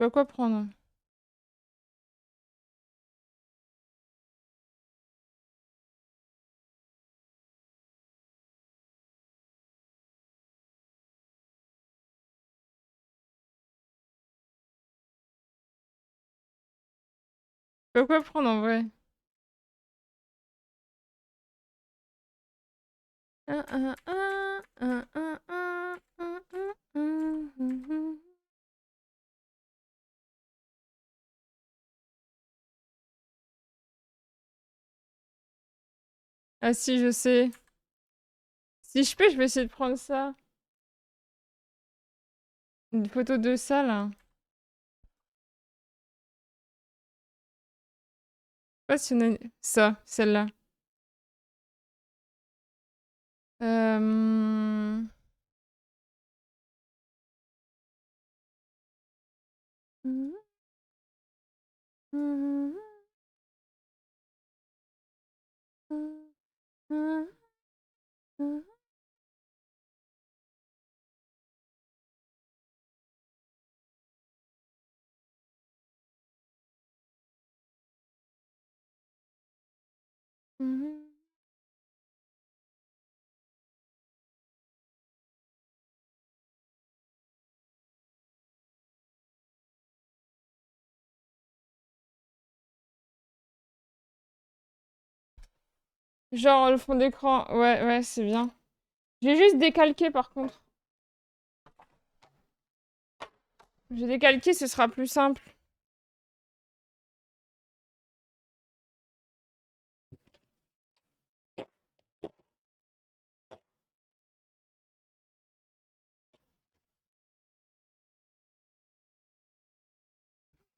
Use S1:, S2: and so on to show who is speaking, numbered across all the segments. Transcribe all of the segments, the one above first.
S1: Pas quoi prendre. Pas quoi prendre en vrai. Ah si, je sais. Si je peux, je vais essayer de prendre ça. Une photo de ça, là. Je sais pas si on a... Ça, celle-là. Euh... Genre le fond d'écran. Ouais, ouais, c'est bien. J'ai juste décalqué par contre. J'ai décalqué, ce sera plus simple.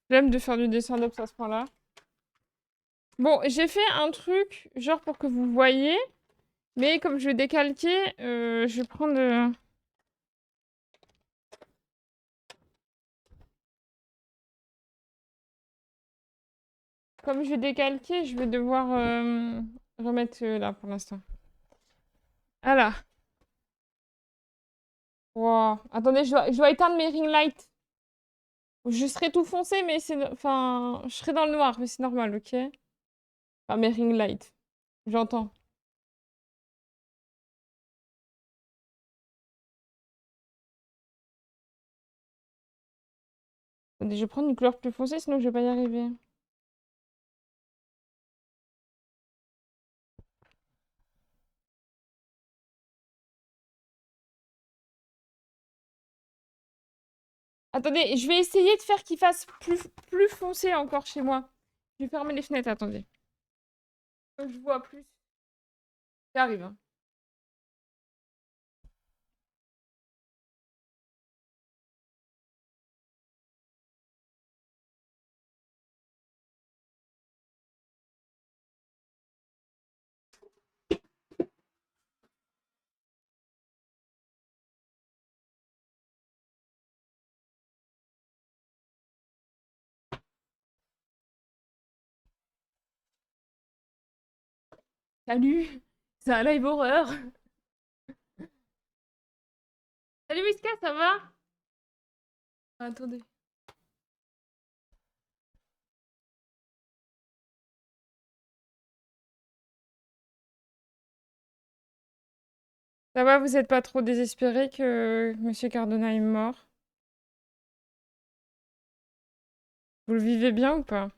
S1: J'aime de faire du dessin d'obs à ce point-là. Bon, j'ai fait un truc, genre pour que vous voyez. Mais comme je vais décalquer, je vais prendre... Comme je vais décalquer, je vais devoir remettre là pour l'instant. Voilà. Wow. Attendez, je dois éteindre mes ring lights. Je serai tout foncé, mais c'est... Enfin, je serai dans le noir, mais c'est normal, ok? Enfin, mes ring lights. J'entends. Attendez, je vais prendre une couleur plus foncée, sinon je vais pas y arriver. Attendez, je vais essayer de faire qu'il fasse plus foncé encore chez moi. Je vais fermer les fenêtres, attendez. Je vois plus. J'arrive, hein. Salut! C'est un live horreur! Salut Wiska, ça va? Attendez. Ça va, vous êtes pas trop désespéré que Monsieur Cardona est mort? Vous le vivez bien ou pas?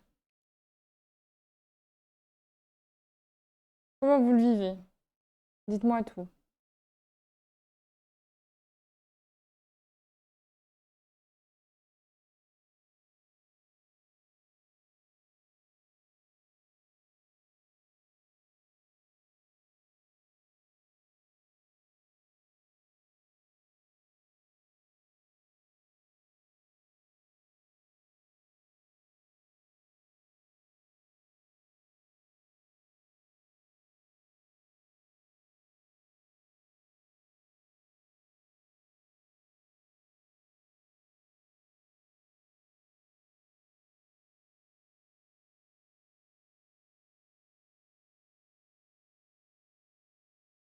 S1: Comment vous le vivez? Dites-moi tout.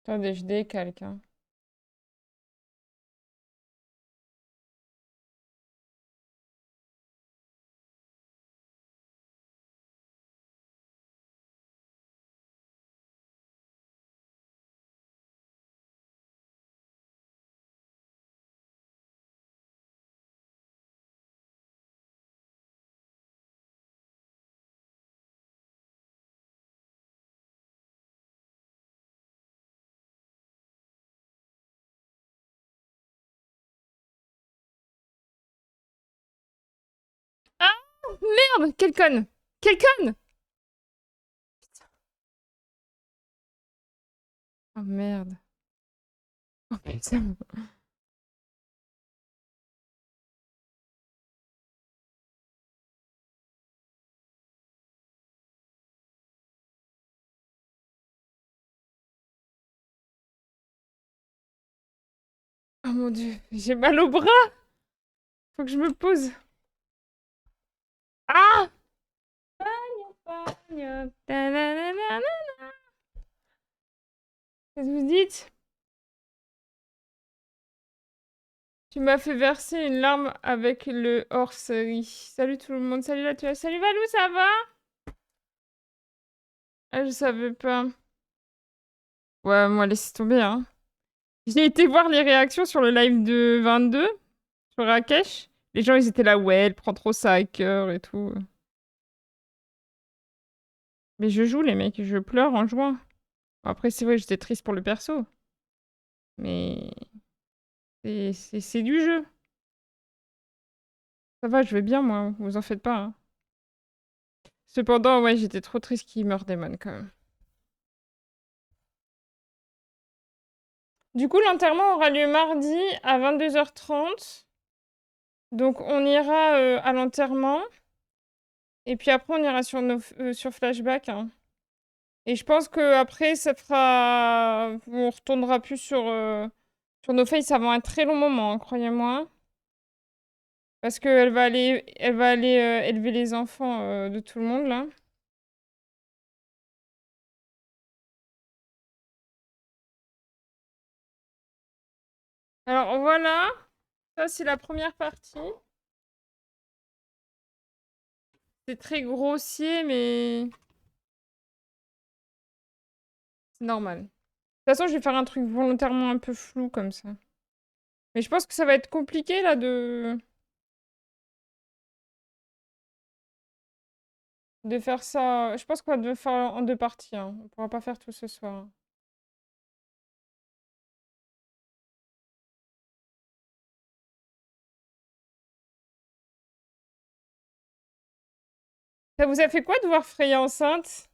S1: Attendez, je décalque, hein. Merde, quelle conne! Quelle conne! Oh merde. Oh putain. Oh mon dieu, j'ai mal au bras! Faut que je me pose. Ah! Qu'est-ce que vous dites? Tu m'as fait verser une larme avec le hors-série. Salut tout le monde, salut la tuile. Salut Valou, ça va? Ah, je savais pas. Ouais, moi, laissez tomber, hein. J'ai été voir les réactions sur le live de 22, sur Rakesh. Les gens, ils étaient là, ouais, elle prend trop ça à cœur et tout. Mais je joue, les mecs, je pleure en jouant. Après, c'est vrai, j'étais triste pour le perso. Mais c'est du jeu. Ça va, je vais bien, moi, vous en faites pas, hein. Cependant, ouais, j'étais trop triste qu'il meure Damon, quand même. Du coup, l'enterrement aura lieu mardi à 22h30. Donc, on ira à l'enterrement. Et puis après, on ira sur Flashback, hein. Et je pense que après, ça fera... On retournera plus sur nos faces avant un très long moment, hein, croyez-moi. Parce qu'elle va aller élever les enfants de tout le monde, là. Alors voilà, ça c'est la première partie. C'est très grossier, mais c'est normal. De toute façon, je vais faire un truc volontairement un peu flou comme ça. Mais je pense que ça va être compliqué là de faire ça. Je pense qu'on va devoir faire en deux parties, hein. On pourra pas faire tout ce soir. Ça vous a fait quoi de voir Freya enceinte?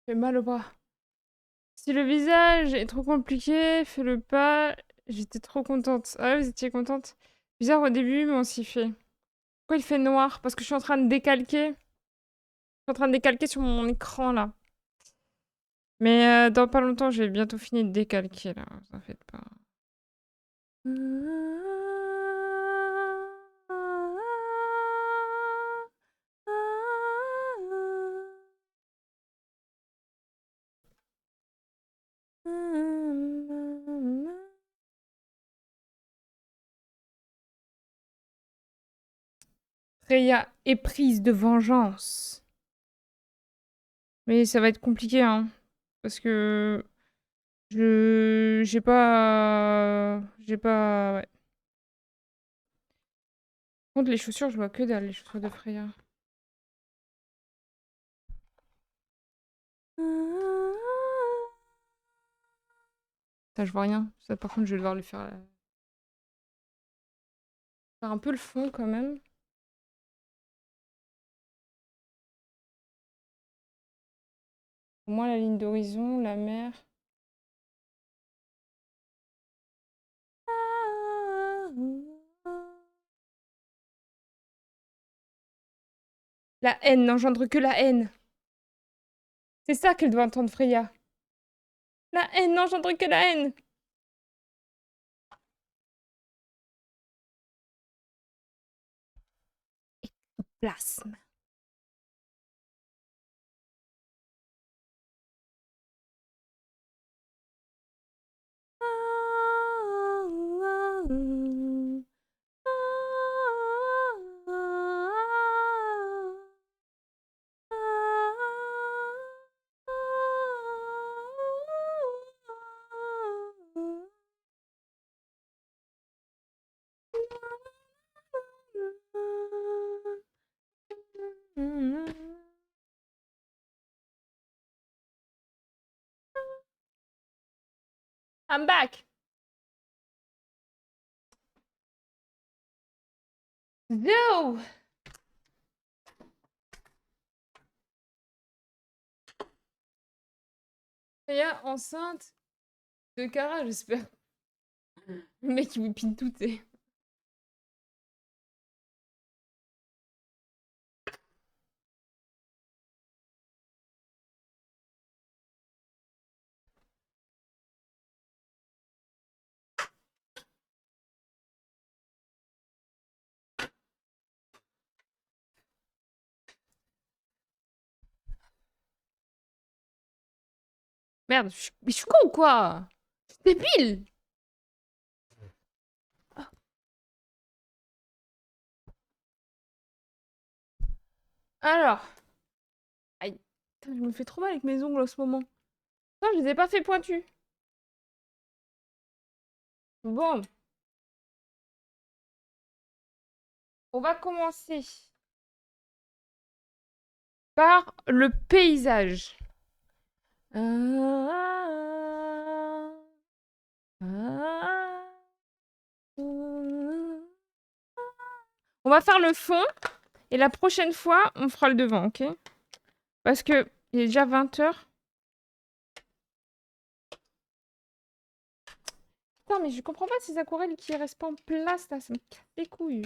S1: J'ai mal au bras. Si le visage est trop compliqué, fais-le pas. J'étais trop contente. Ah ouais, vous étiez contente? Bizarre au début, mais on s'y fait. Pourquoi il fait noir? Parce que je suis en train de décalquer. Je suis en train de décalquer sur mon écran, là. Mais dans pas longtemps, j'ai bientôt fini de décalquer, là. Vous en faites pas. Freya est prise de vengeance. Mais ça va être compliqué, hein. Parce que j'ai pas... Ouais. Par contre, les chaussures, je vois que dalle, les chaussures de Freya. Ça, je vois rien. Ça, par contre, je vais devoir le faire... Faire un peu le fond, quand même. Au moins, la ligne d'horizon, la mer... La haine n'engendre que la haine. C'est ça qu'elle doit entendre, Freya. La haine n'engendre que la haine. Plasme. I'm back. Zo. Freya enceinte de Kara, j'espère. Le mec, il whippine tout, t'es. Merde, mais je suis con ou quoi? C'est débile. Alors. Aïe. Putain, je me fais trop mal avec mes ongles en ce moment. Non, je les ai pas fait pointus. Bon. On va commencer par le paysage. On va faire le fond et la prochaine fois, on fera le devant, ok? Parce que il est déjà 20h. Putain, mais je comprends pas ces aquarelles qui restent pas en place là, ça me casse les couilles.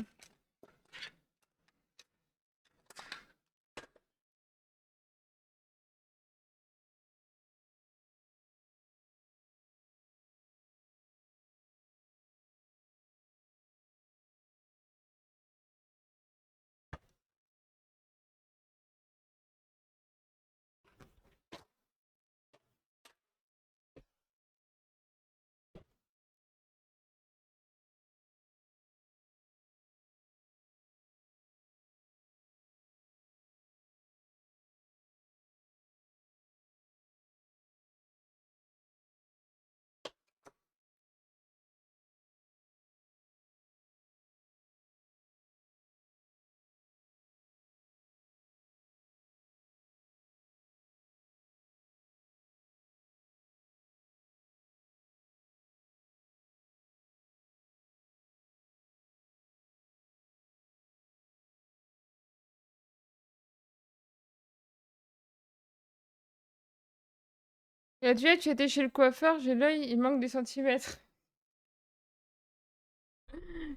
S1: Et tu vois, tu étais chez le coiffeur, j'ai l'œil, il manque des centimètres.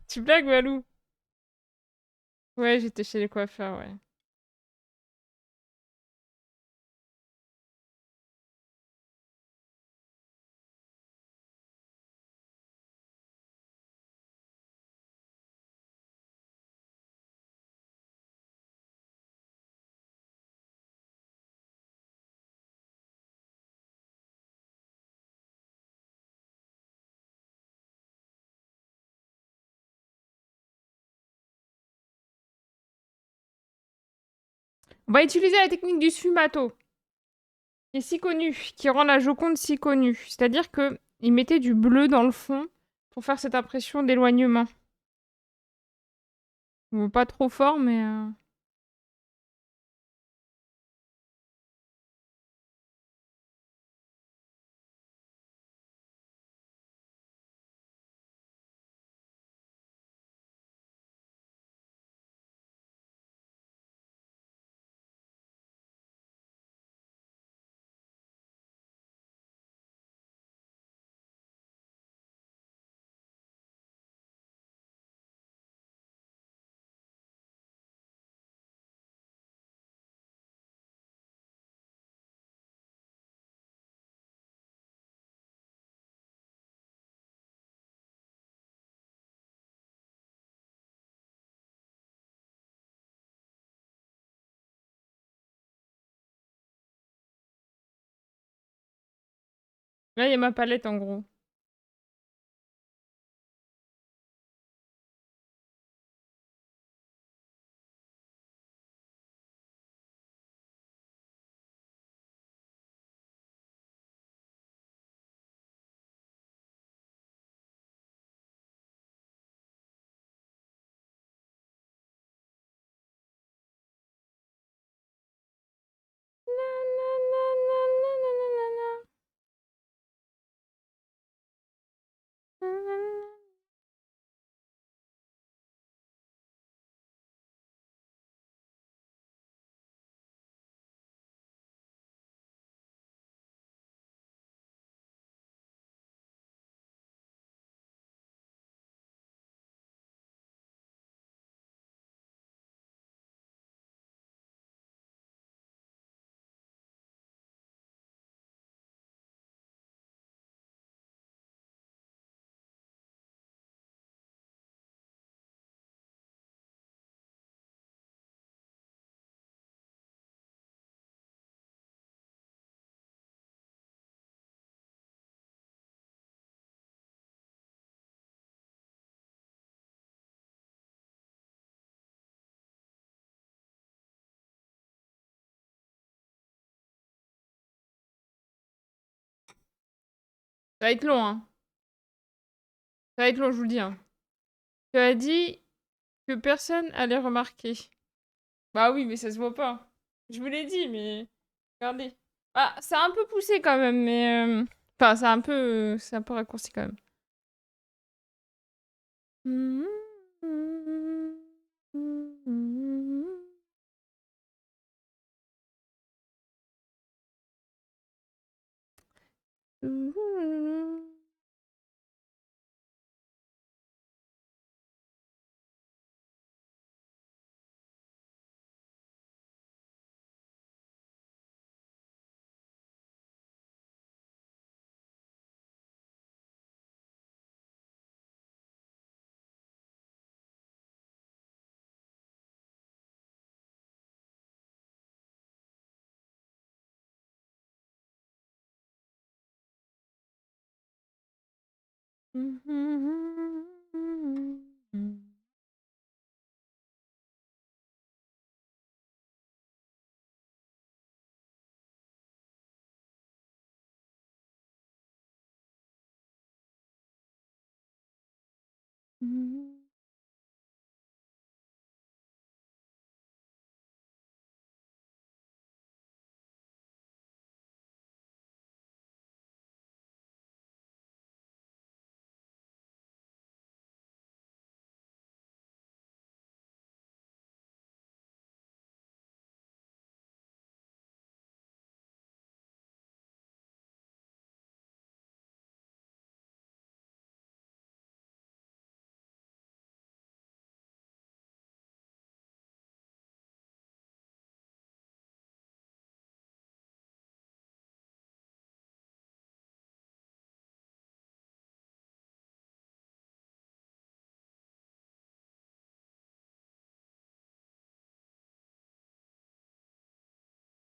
S1: Tu blagues, Walou? Ouais, j'étais chez le coiffeur, ouais. On va utiliser la technique du sfumato, qui est si connue, qui rend la Joconde si connue. C'est-à-dire que il mettait du bleu dans le fond pour faire cette impression d'éloignement. Bon, pas trop fort, mais... Là, il y a ma palette, en gros. Ça va être long, hein. Ça va être long, je vous le dis, hein. Tu as dit que personne allait remarquer. Bah oui, mais ça se voit pas. Je vous l'ai dit, mais regardez. Ah, c'est un peu poussé quand même, mais enfin, c'est un peu raccourci quand même.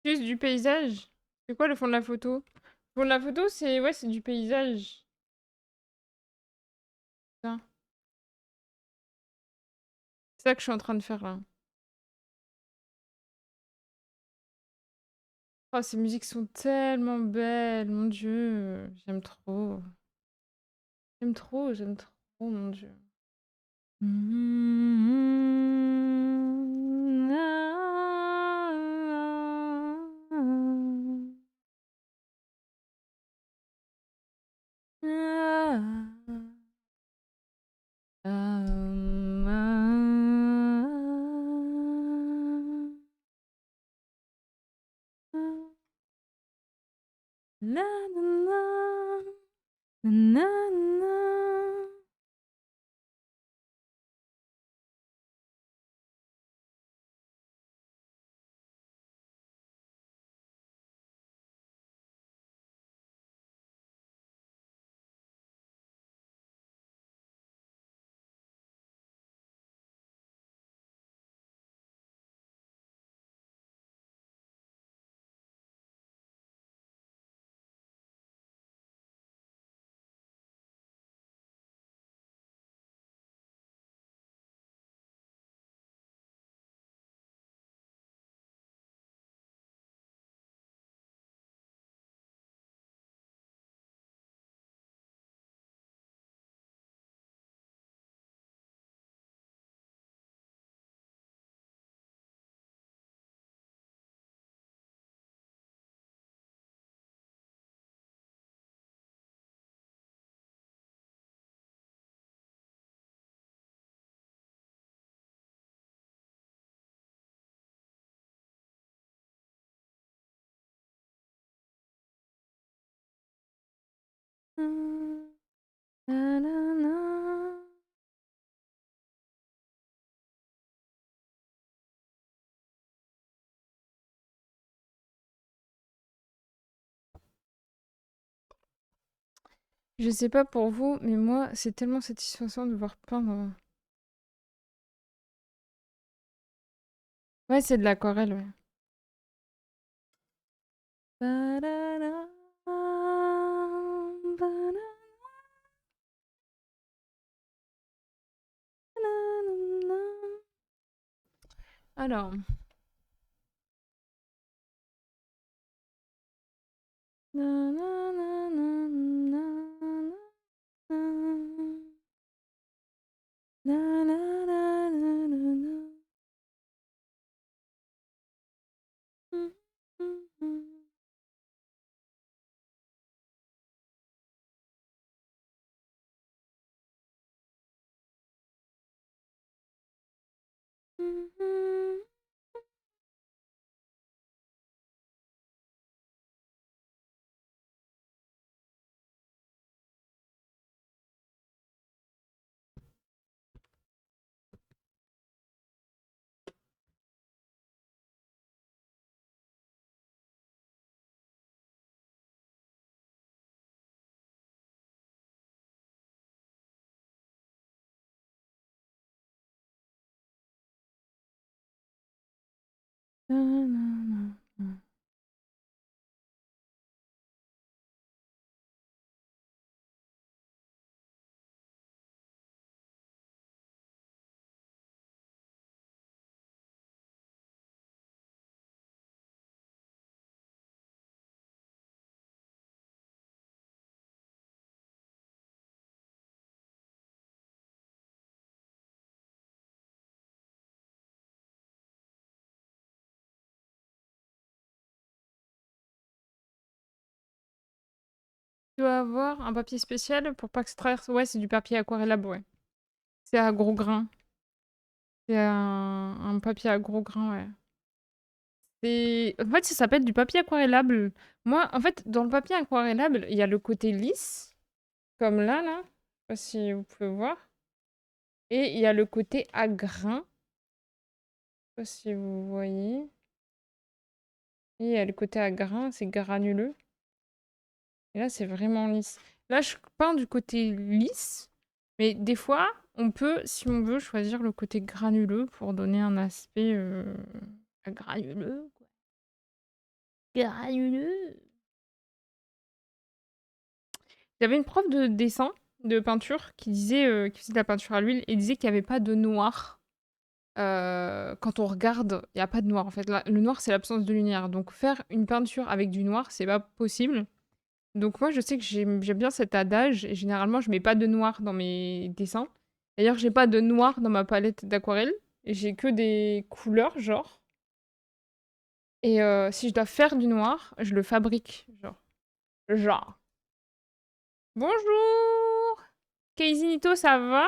S1: Juste du paysage. C'est quoi le fond de la photo? Le fond de la photo, c'est ouais, c'est du paysage. Ça. C'est ça que je suis en train de faire là. Oh, ces musiques sont tellement belles, mon Dieu. J'aime trop. J'aime trop, mon Dieu. La, la, la, la, la. Je sais pas pour vous, mais moi, c'est tellement satisfaisant de voir peindre. Ouais, c'est de l'aquarelle, ouais. Ba-da-da, ba-da, na-na-na. Alors. Na-na-na-na-na-na-na. Na-na-na-na-na-na. Na-na-na-na. Tu dois avoir un papier spécial pour pas que ça traverse. Ouais, c'est du papier aquarellable, ouais. C'est à gros grains. C'est un papier à gros grains, ouais. En fait, ça s'appelle du papier aquarellable. Moi, en fait, dans le papier aquarellable, il y a le côté lisse, comme là. Je sais pas si vous pouvez voir. Et il y a le côté à grains. Je sais pas si vous voyez. Et il y a le côté à grains, c'est granuleux. Et là, c'est vraiment lisse. Là, je peins du côté lisse, mais des fois, on peut, si on veut, choisir le côté granuleux pour donner un aspect granuleux, quoi. Granuleux. J'avais une prof de dessin, de peinture, qui disait, qui faisait de la peinture à l'huile, et disait qu'il n'y avait pas de noir. Quand on regarde, il n'y a pas de noir en fait. Le noir, c'est l'absence de lumière. Donc faire une peinture avec du noir, c'est pas possible. Donc moi, je sais que j'aime bien cet adage, et généralement, je mets pas de noir dans mes dessins. D'ailleurs, j'ai pas de noir dans ma palette d'aquarelle, et j'ai que des couleurs, genre. Et si je dois faire du noir, je le fabrique, genre. Genre. Bonjour! Keizinito, ça va?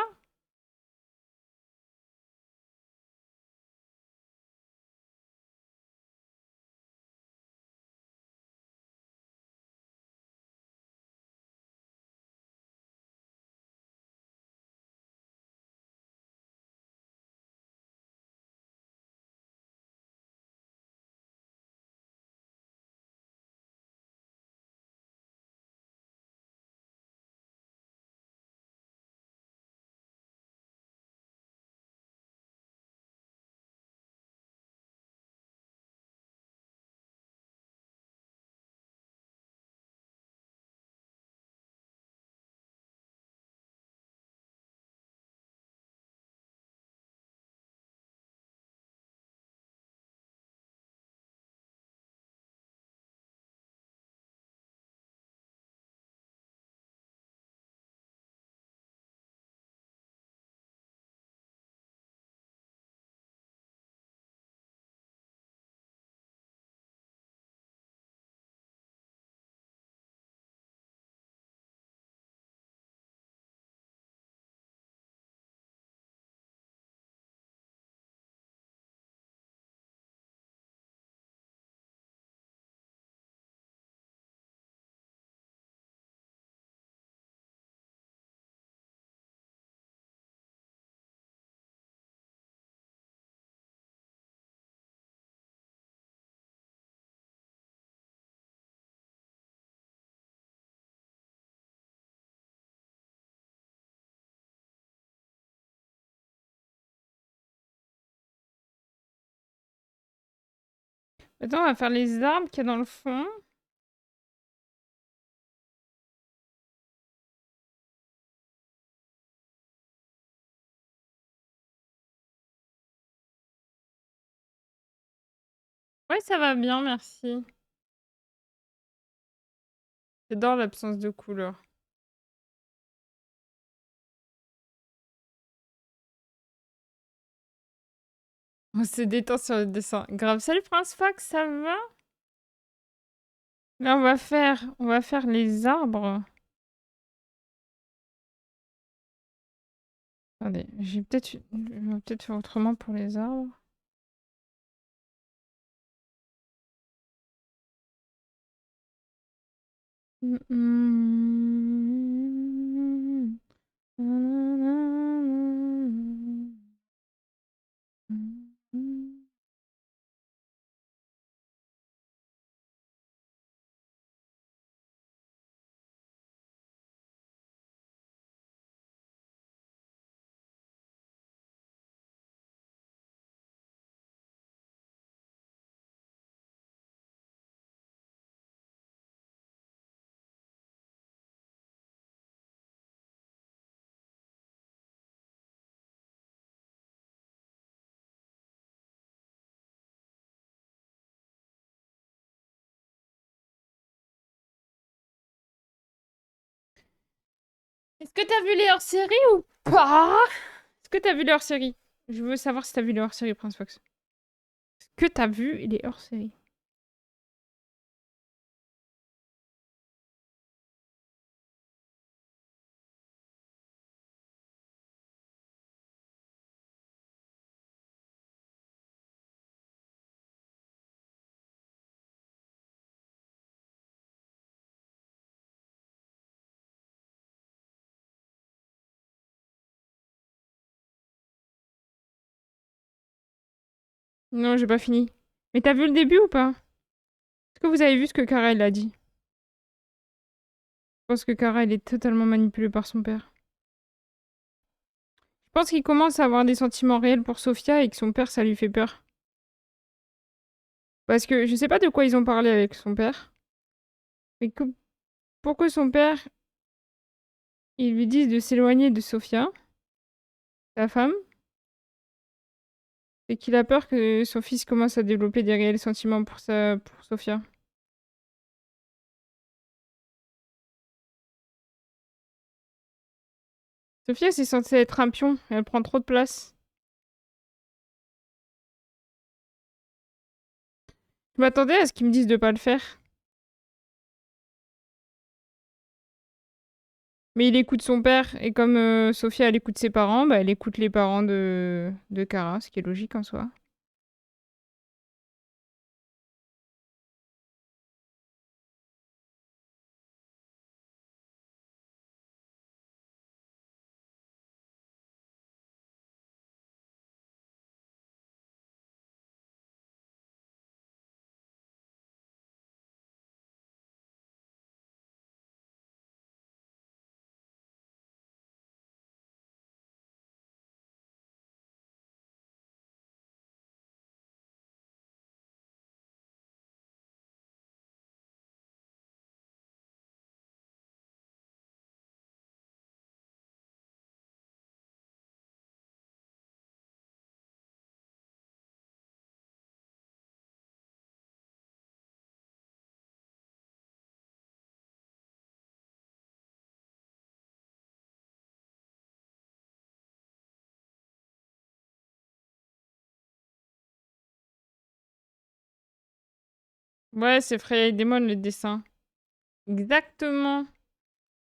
S1: Attends, on va faire les arbres qu'il y a dans le fond. Ouais, ça va bien, merci. J'adore l'absence de couleur. On se détend sur le dessin. Grave. Salut Prince Fox, ça va? Là, on va faire les arbres. Attendez, je vais peut-être faire autrement pour les arbres. Est-ce que t'as vu les hors-séries ou pas? Est-ce que t'as vu les hors-séries? Je veux savoir si t'as vu les hors-séries, Prince Fox. Est-ce que t'as vu les hors-séries? Non, j'ai pas fini. Mais t'as vu le début ou pas? Est-ce que vous avez vu ce que Kara il a dit? Je pense que Kara il est totalement manipulé par son père. Je pense qu'il commence à avoir des sentiments réels pour Sophia et que son père ça lui fait peur. Parce que je sais pas de quoi ils ont parlé avec son père. Mais pourquoi son père il lui dit de s'éloigner de Sophia, sa femme, et qu'il a peur que son fils commence à développer des réels sentiments pour Sophia. Sophia, c'est censé être un pion, et elle prend trop de place. Je m'attendais à ce qu'ils me disent de pas le faire. Mais il écoute son père, et comme Sophia, elle écoute ses parents, bah, elle écoute les parents de Kara, ce qui est logique en soi. Ouais, c'est Freya et Daemon, le dessin. Exactement.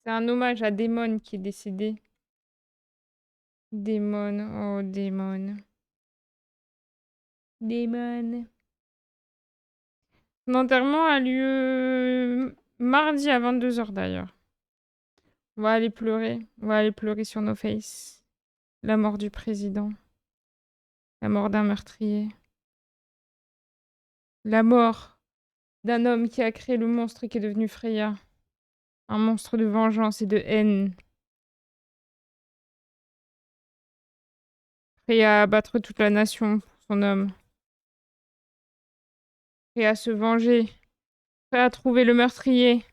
S1: C'est un hommage à Daemon qui est décédé. Daemon, oh Daemon. Daemon. Son enterrement a lieu mardi à 22h d'ailleurs. On va aller pleurer. On va aller pleurer sur nos faces. La mort du président. La mort d'un meurtrier. La mort d'un homme qui a créé le monstre qui est devenu Freya. Un monstre de vengeance et de haine. Prêt à abattre toute la nation pour son homme. Prêt à se venger. Prêt à trouver le meurtrier.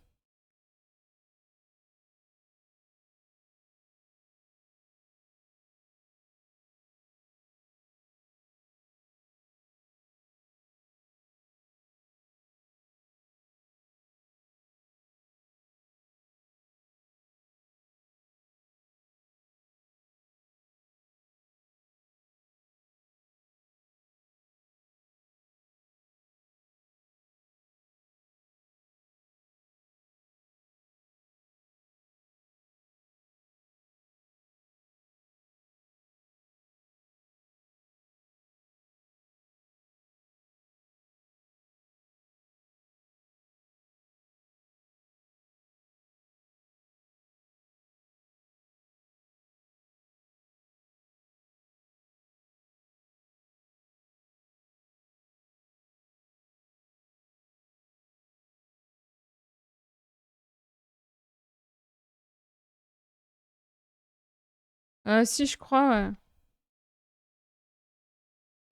S1: Si, je crois, ouais.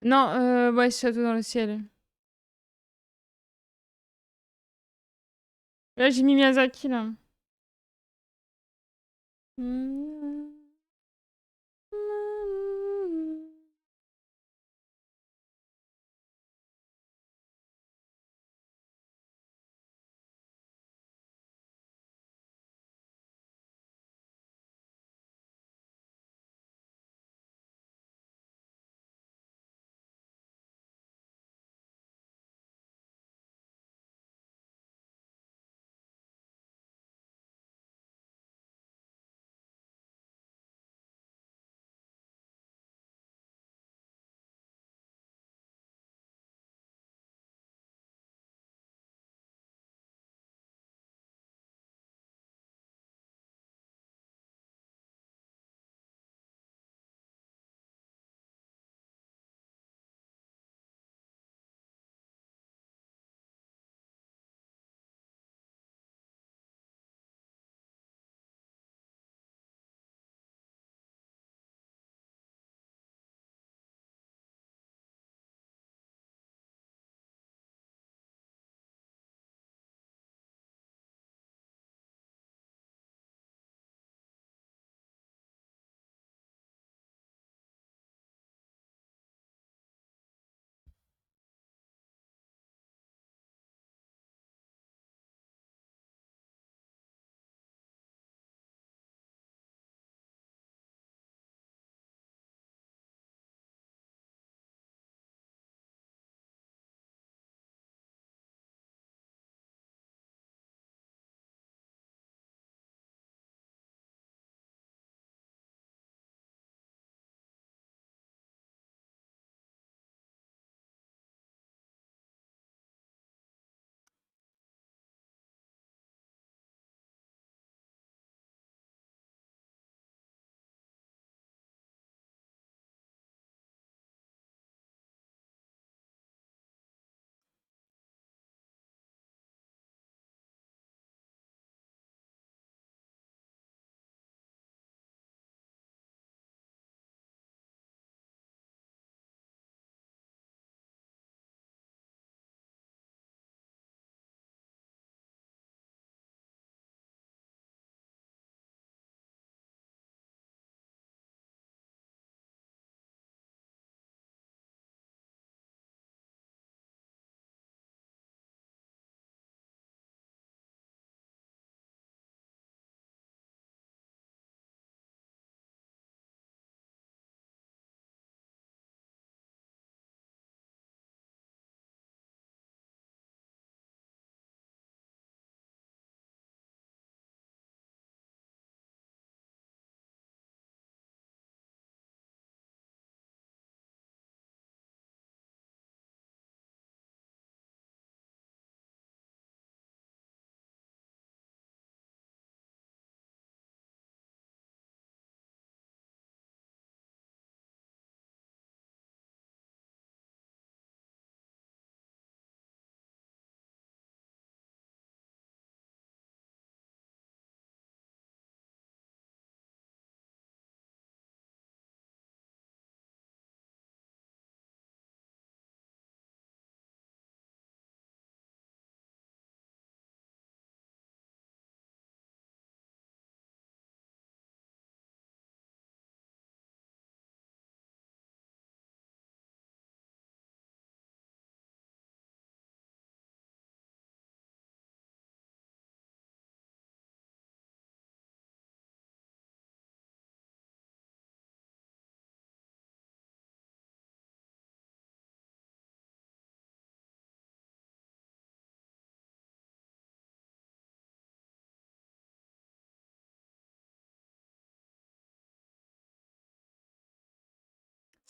S1: Non, ouais, Château dans le ciel. Là, j'ai mis Miyazaki, là.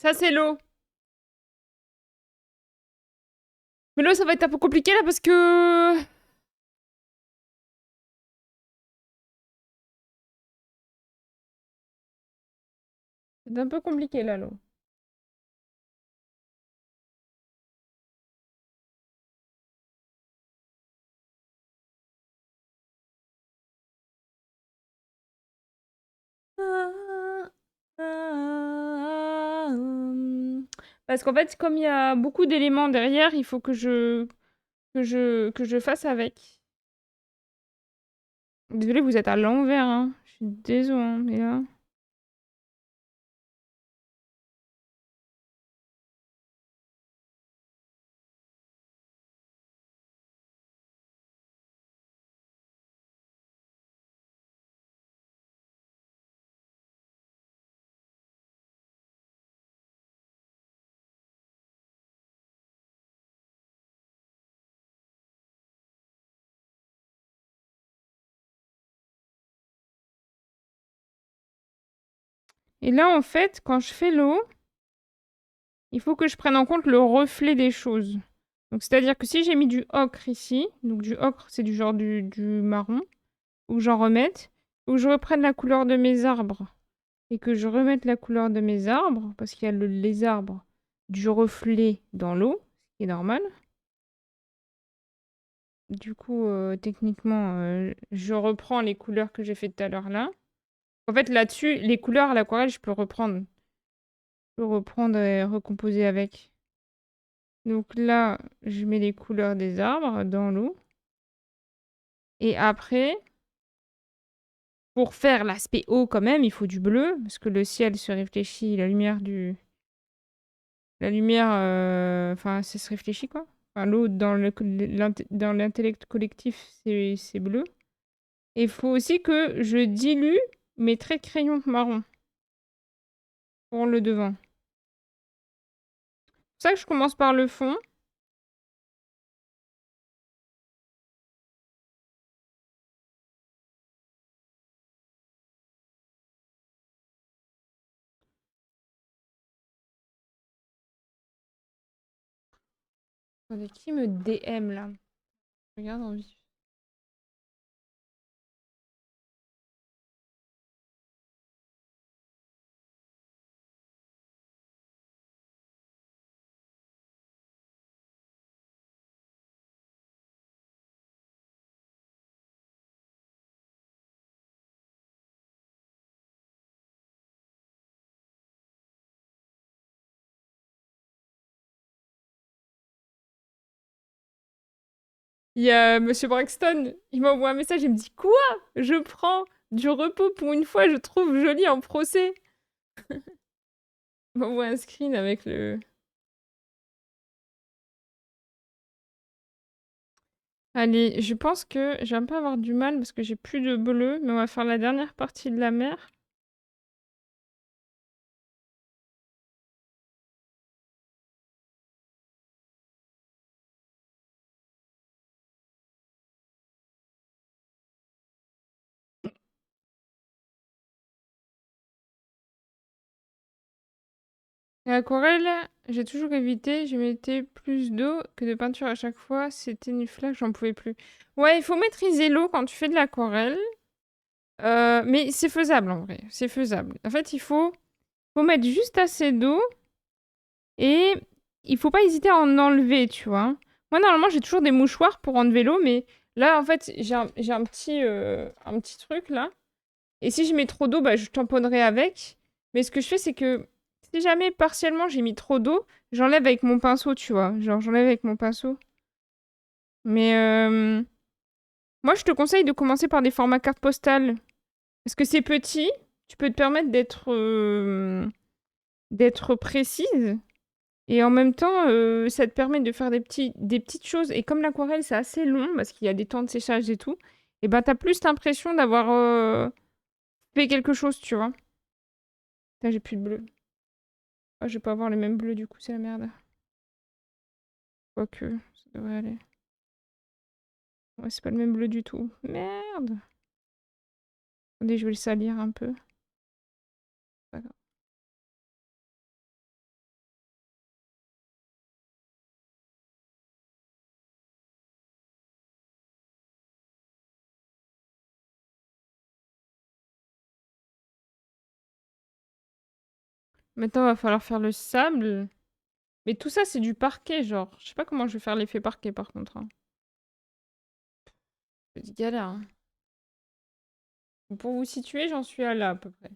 S1: Ça, c'est l'eau. Mais l'eau, ça va être un peu compliqué là parce que... C'est un peu compliqué là, l'eau. Parce qu'en fait, comme il y a beaucoup d'éléments derrière, il faut que je fasse avec. Désolée, vous êtes à l'envers, hein. Je suis désolée, hein, mais là... Et là, en fait, quand je fais l'eau, il faut que je prenne en compte le reflet des choses. Donc, c'est-à-dire que si j'ai mis du ocre ici, donc du ocre, c'est du genre du marron, ou que j'en remette, ou que je reprenne la couleur de mes arbres, et que je remette la couleur de mes arbres, parce qu'il y a les arbres du reflet dans l'eau, ce qui est normal. Du coup, techniquement, je reprends les couleurs que j'ai fait tout à l'heure là. En fait, là-dessus, les couleurs à l'aquarelle, je peux reprendre. Je peux reprendre et recomposer avec. Donc là, je mets les couleurs des arbres dans l'eau. Et après, pour faire l'aspect haut quand même, il faut du bleu, parce que le ciel se réfléchit, la lumière du... La lumière... Enfin, ça se réfléchit quoi. Enfin, l'eau dans dans l'intellect collectif, c'est bleu. Et il faut aussi que je dilue mes traits de crayon marron pour le devant. C'est pour ça que je commence par le fond. Attendez, qui me DM là? Regarde en vif. Il y a Monsieur Braxton, il m'envoie un message, il me dit quoi? Je prends du repos pour une fois, je trouve joli en procès. Il m'envoie un screen avec le... Allez, je pense que je vais un peu avoir du mal parce que j'ai plus de bleu, mais on va faire la dernière partie de la mer. L'aquarelle, j'ai toujours évité, je mettais plus d'eau que de peinture à chaque fois, c'était une flaque, j'en pouvais plus. Ouais, il faut maîtriser l'eau quand tu fais de l'aquarelle, mais c'est faisable en vrai, c'est faisable. En fait, faut mettre juste assez d'eau et il faut pas hésiter à en enlever, tu vois. Moi, normalement, j'ai toujours des mouchoirs pour enlever l'eau, mais là, en fait, j'ai un petit truc là. Et si je mets trop d'eau, bah, je tamponnerai avec. Mais ce que je fais, c'est que si jamais partiellement j'ai mis trop d'eau, j'enlève avec mon pinceau, tu vois. Genre, j'enlève avec mon pinceau. Mais moi, je te conseille de commencer par des formats carte postale. Parce que c'est petit, tu peux te permettre d'être précise. Et en même temps, ça te permet de faire des petites choses. Et comme l'aquarelle, c'est assez long, parce qu'il y a des temps de séchage et tout, et ben t'as plus l'impression d'avoir fait quelque chose, tu vois. Là, j'ai plus de bleu. Ah, je vais pas avoir les mêmes bleus, du coup, c'est la merde. Quoique, ça devrait aller. Ouais, c'est pas le même bleu du tout. Merde! Attendez, je vais le salir un peu. Pas grave. Maintenant, va falloir faire le sable. Mais tout ça, c'est du parquet, genre. Je sais pas comment je vais faire l'effet parquet, par contre, hein. C'est galère, hein. Pour vous situer, j'en suis à là, à peu près.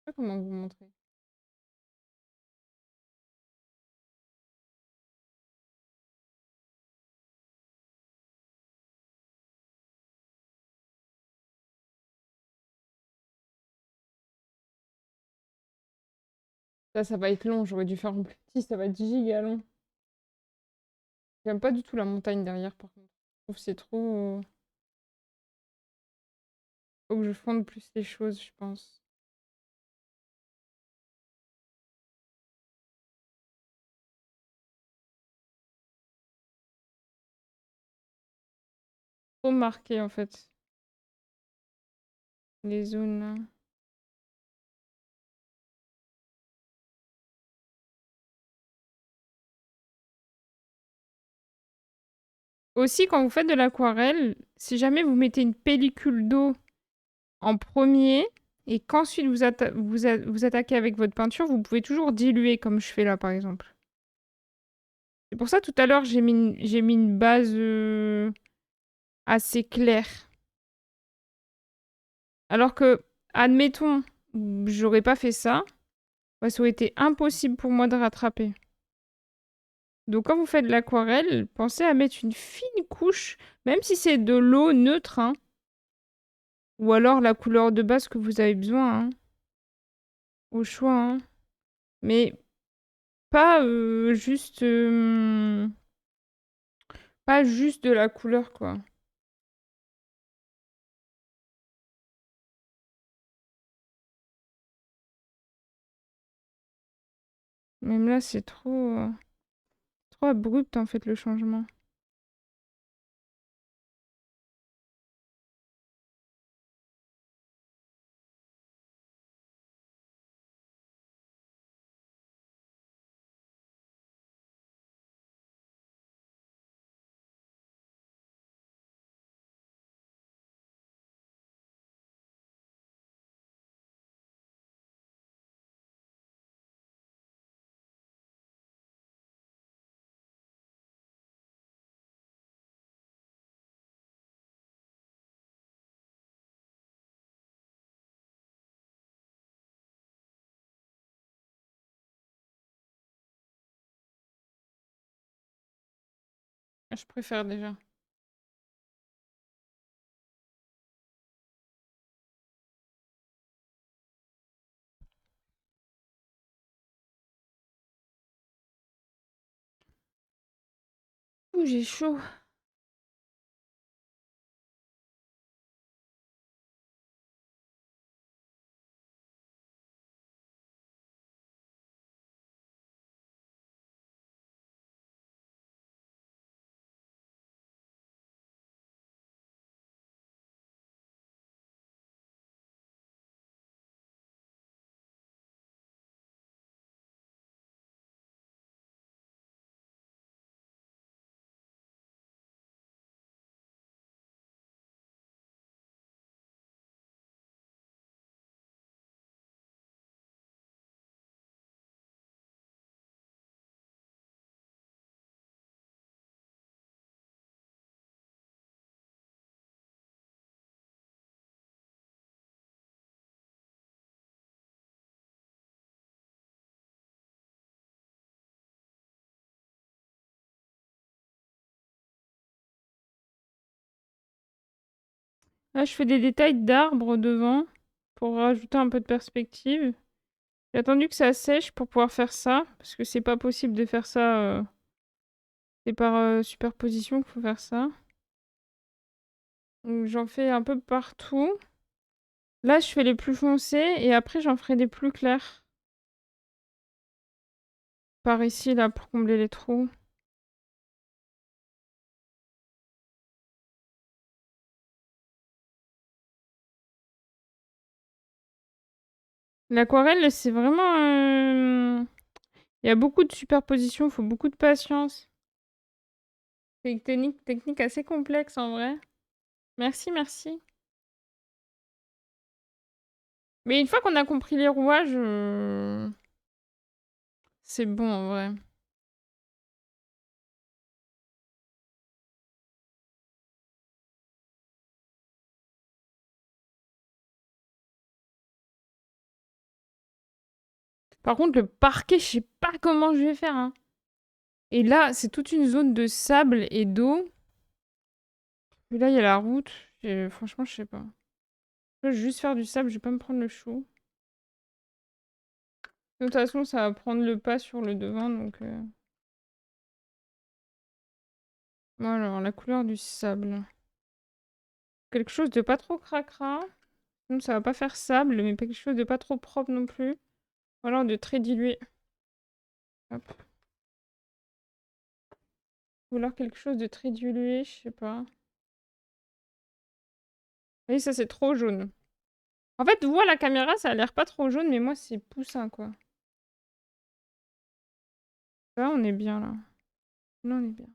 S1: Je sais pas comment vous montrer. Ça va être long. J'aurais dû faire en plus petit. Ça va être giga long. J'aime pas du tout la montagne derrière, par contre. Je trouve que c'est trop... Faut que je fonde plus les choses, je pense. Trop marqué, en fait. Les zones, là. Aussi, quand vous faites de l'aquarelle, si jamais vous mettez une pellicule d'eau en premier et qu'ensuite vous attaquez avec votre peinture, vous pouvez toujours diluer comme je fais là par exemple. C'est pour ça tout à l'heure j'ai mis une base assez claire. Alors que, admettons, j'aurais pas fait ça, bah, ça aurait été impossible pour moi de rattraper. Donc quand vous faites de l'aquarelle, pensez à mettre une fine couche, même si c'est de l'eau neutre, hein, ou alors la couleur de base que vous avez besoin, hein, au choix, hein. Mais pas juste pas juste de la couleur, quoi. Même là, c'est trop abrupt, en fait, le changement. Je préfère déjà. Ouh, j'ai chaud. Là, je fais des détails d'arbres devant pour rajouter un peu de perspective. J'ai attendu que ça sèche pour pouvoir faire ça, parce que c'est pas possible de faire ça. C'est par superposition qu'il faut faire ça. Donc, j'en fais un peu partout. Là, je fais les plus foncés et après, j'en ferai des plus clairs. Par ici, là, pour combler les trous. L'aquarelle, c'est vraiment... Il y a beaucoup de superpositions, il faut beaucoup de patience. C'est une technique assez complexe en vrai. Merci, merci. Mais une fois qu'on a compris les rouages, c'est bon en vrai. Par contre, le parquet, je sais pas comment je vais faire, hein. Et là, c'est toute une zone de sable et d'eau. Et là, il y a la route. Franchement, je sais pas. Je vais juste faire du sable, je vais pas me prendre le chou. De toute façon, ça va prendre le pas sur le devant, donc... Voilà, alors, la couleur du sable. Quelque chose de pas trop cracra. Sinon, ça va pas faire sable, mais pas quelque chose de pas trop propre non plus. Ou alors de très dilué. Hop. Ou alors quelque chose de très dilué, je sais pas. Vous voyez, ça c'est trop jaune. En fait, vous, à la caméra, ça a l'air pas trop jaune, mais moi, c'est poussin, quoi. Là, on est bien, là. Là, on est bien.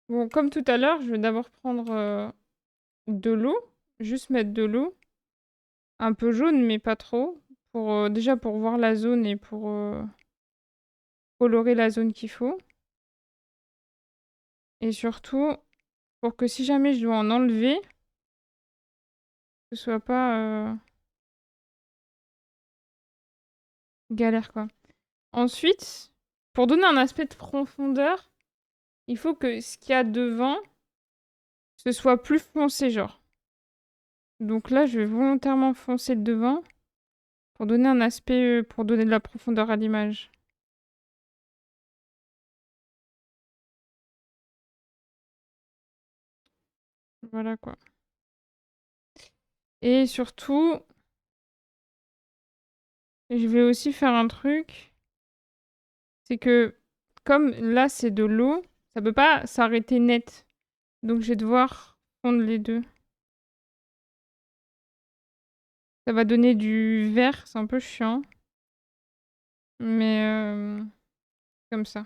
S1: Bon, comme tout à l'heure, je vais d'abord prendre de l'eau. Juste mettre de l'eau. Un peu jaune, mais pas trop. Pour, déjà pour voir la zone et pour colorer la zone qu'il faut. Et surtout, pour que si jamais je dois en enlever, ce soit pas galère, quoi. Ensuite, pour donner un aspect de profondeur, il faut que ce qu'il y a devant, ce soit plus foncé, genre. Donc là, je vais volontairement foncer le devant pour donner un aspect, pour donner de la profondeur à l'image. Voilà, quoi. Et surtout, je vais aussi faire un truc, c'est que comme là, c'est de l'eau, ça peut pas s'arrêter net. Donc je vais devoir fondre les deux. Ça va donner du vert, c'est un peu chiant. Mais comme ça.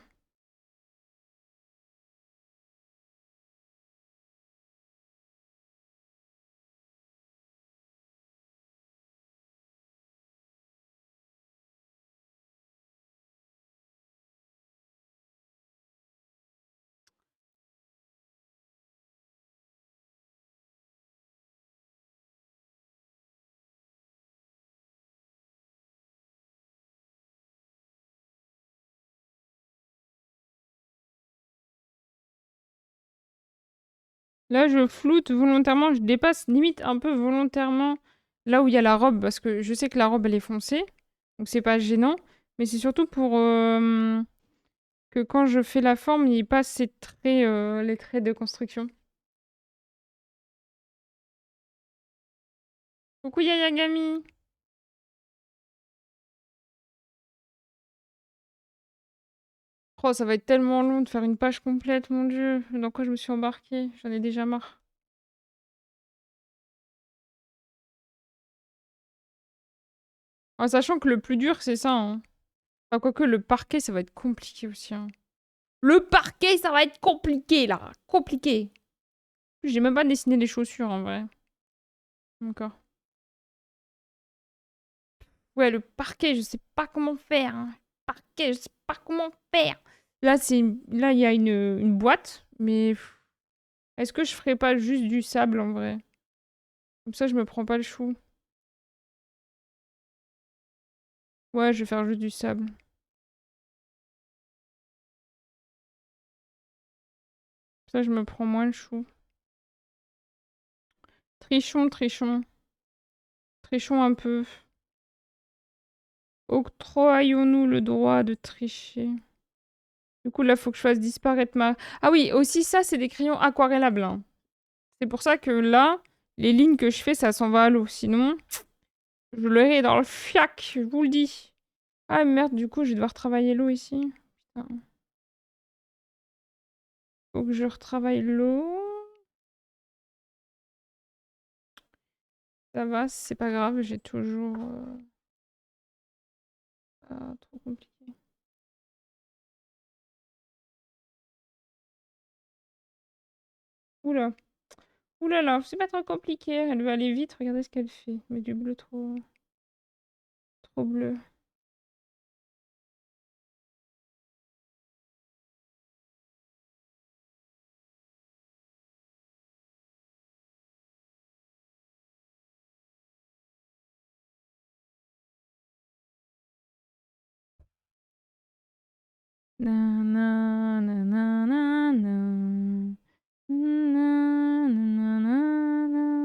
S1: Là, je floute volontairement, je dépasse limite un peu volontairement là où il y a la robe, parce que je sais que la robe, elle est foncée, donc c'est pas gênant. Mais c'est surtout pour que quand je fais la forme, il passe ces traits, les traits de construction. Coucou Yayagami! Oh, ça va être tellement long de faire une page complète, mon dieu. Dans quoi je me suis embarquée? J'en ai déjà marre. En sachant que le plus dur, c'est ça, hein. Enfin, quoique le parquet, ça va être compliqué aussi, hein. Le parquet, ça va être compliqué, là. Compliqué. J'ai même pas dessiné les chaussures, en vrai. D'accord. Ouais, le parquet, je sais pas comment faire, hein. Parquet, je sais pas comment faire. Là, là, il y a une boîte, mais est-ce que je ferais pas juste du sable, en vrai? Comme ça, je me prends pas le chou. Ouais, je vais faire juste du sable. Comme ça, je me prends moins le chou. Trichons, trichons. Trichons un peu. Octroyons-nous le droit de tricher. Du coup, là, faut que je fasse disparaître ma... Ah oui, aussi, ça, c'est des crayons aquarellables, hein. C'est pour ça que là, les lignes que je fais, ça s'en va à l'eau. Sinon, je l'aurai dans le fiac, je vous le dis. Ah merde, du coup, je vais devoir travailler l'eau ici. Putain. Faut que je retravaille l'eau. Ça va, c'est pas grave, j'ai toujours... pas trop compliqué. Oula. Ouh là là, c'est pas trop compliqué. Elle veut aller vite, regardez ce qu'elle fait. Mais du bleu trop... trop bleu. Na na na na na na. Na na na na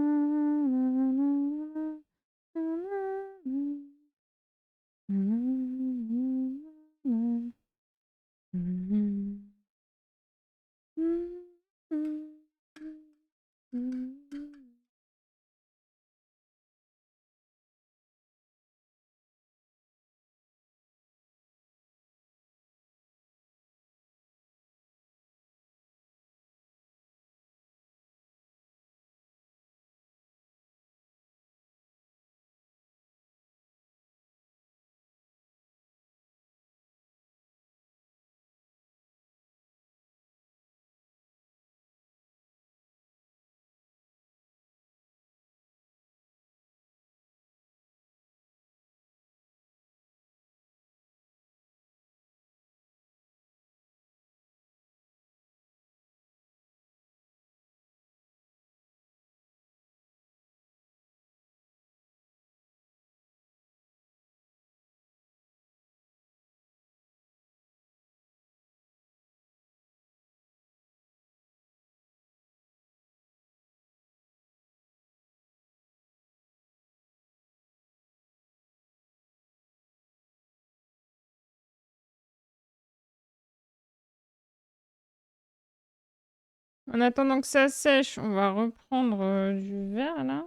S1: En attendant que ça sèche, on va reprendre du verre là.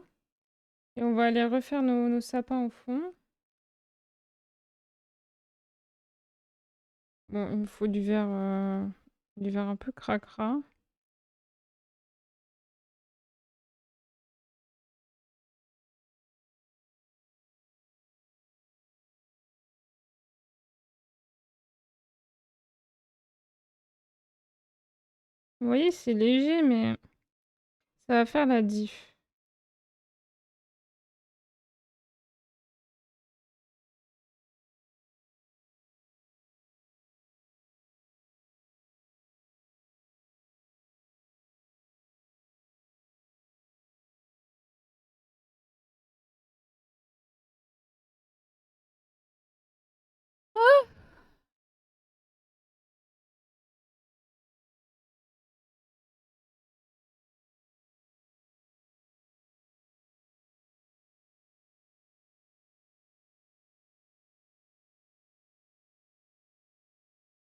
S1: Et on va aller refaire nos sapins au fond. Bon, il me faut du verre un peu cracra. Vous voyez, c'est léger, mais ça va faire la diff.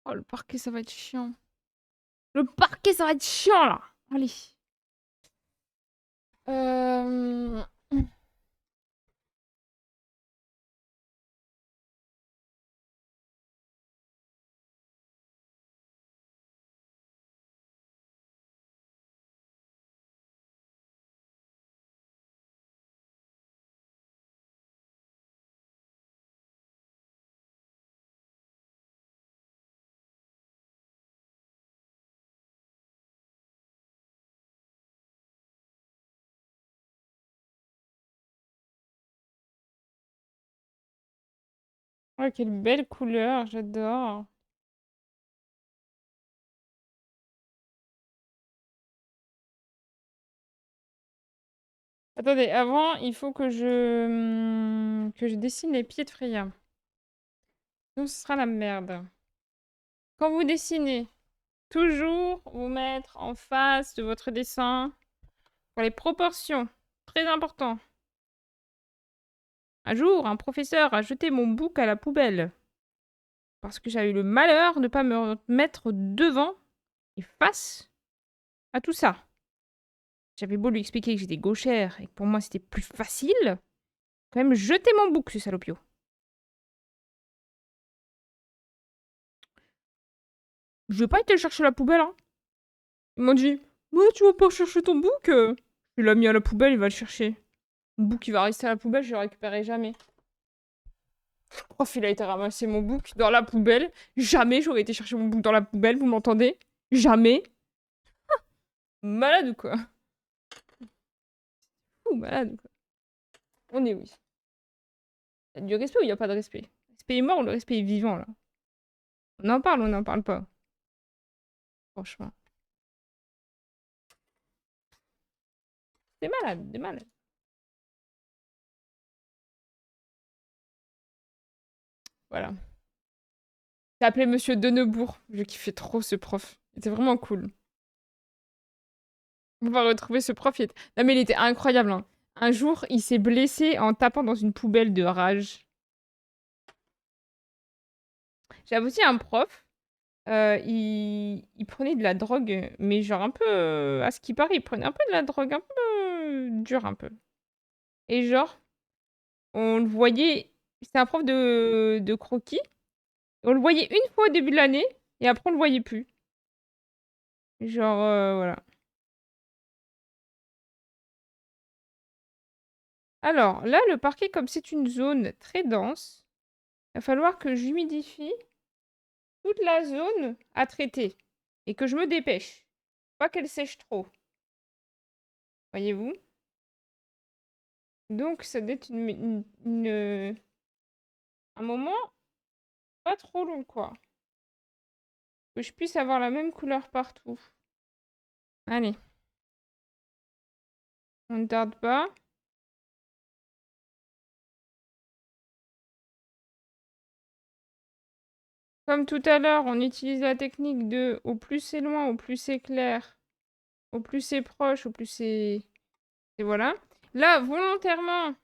S1: Oh, le parquet, ça va être chiant. Le parquet, ça va être chiant, là. Allez. Euh... Oh, quelle belle couleur, j'adore. Attendez, avant, il faut que je dessine les pieds de Freya. Sinon, ce sera la merde. Quand vous dessinez, toujours vous mettre en face de votre dessin pour les proportions. Très important. Un jour, un professeur a jeté mon bouc à la poubelle parce que j'ai eu le malheur de ne pas me mettre devant et face à tout ça. J'avais beau lui expliquer que j'étais gauchère et que pour moi c'était plus facile, quand même jeter mon bouc, ce salopio. Je vais pas été chercher la poubelle, hein. Ils m'ont dit, ouais, tu vas pas chercher ton bouc? Il l'a mis à la poubelle, il va le chercher. Mon book, il va rester à la poubelle, je le récupérerai jamais. Le prof, il a été ramasser mon book dans la poubelle. Jamais j'aurais été chercher mon book dans la poubelle, vous m'entendez? Jamais. Malade ou quoi? Ou malade ou quoi? On est oui. Il y a du respect ou il n'y a pas de respect? Le respect est mort ou le respect est vivant, là? On en parle ou on n'en parle pas? Franchement. C'est malade, c'est malade. Voilà. J'ai appelé Monsieur Denebourg. Je kiffais trop ce prof. Il était vraiment cool. On va retrouver ce prof. Non mais il était incroyable, hein. Un jour, il s'est blessé en tapant dans une poubelle de rage. J'avais aussi un prof. Il prenait de la drogue, mais genre un peu... à ce qui paraît, il prenait un peu de la drogue, un peu dure un peu. Et genre, on le voyait... C'était un prof de croquis. On le voyait une fois au début de l'année, et après on le voyait plus. Genre, voilà. Alors, là, le parquet, comme c'est une zone très dense, il va falloir que j'humidifie toute la zone à traiter. Et que je me dépêche. Pas qu'elle sèche trop. Voyez-vous? Donc, ça doit être un moment pas trop long, quoi. Que je puisse avoir la même couleur partout. Allez. On ne tarde pas. Comme tout à l'heure, on utilise la technique de au plus c'est loin, au plus c'est clair, au plus c'est proche, au plus c'est... Et voilà. Là, volontairement...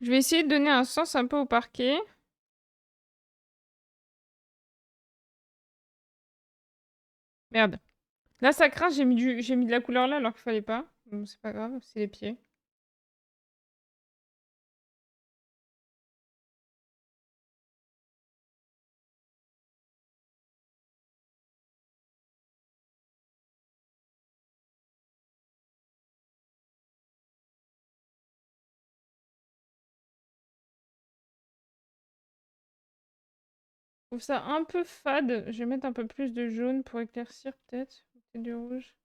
S1: Je vais essayer de donner un sens un peu au parquet. Merde. Là, ça craint, j'ai mis de la couleur là alors qu'il fallait pas. Bon, c'est pas grave, c'est les pieds. Je trouve ça un peu fade. Je vais mettre un peu plus de jaune pour éclaircir peut-être. Et du rouge.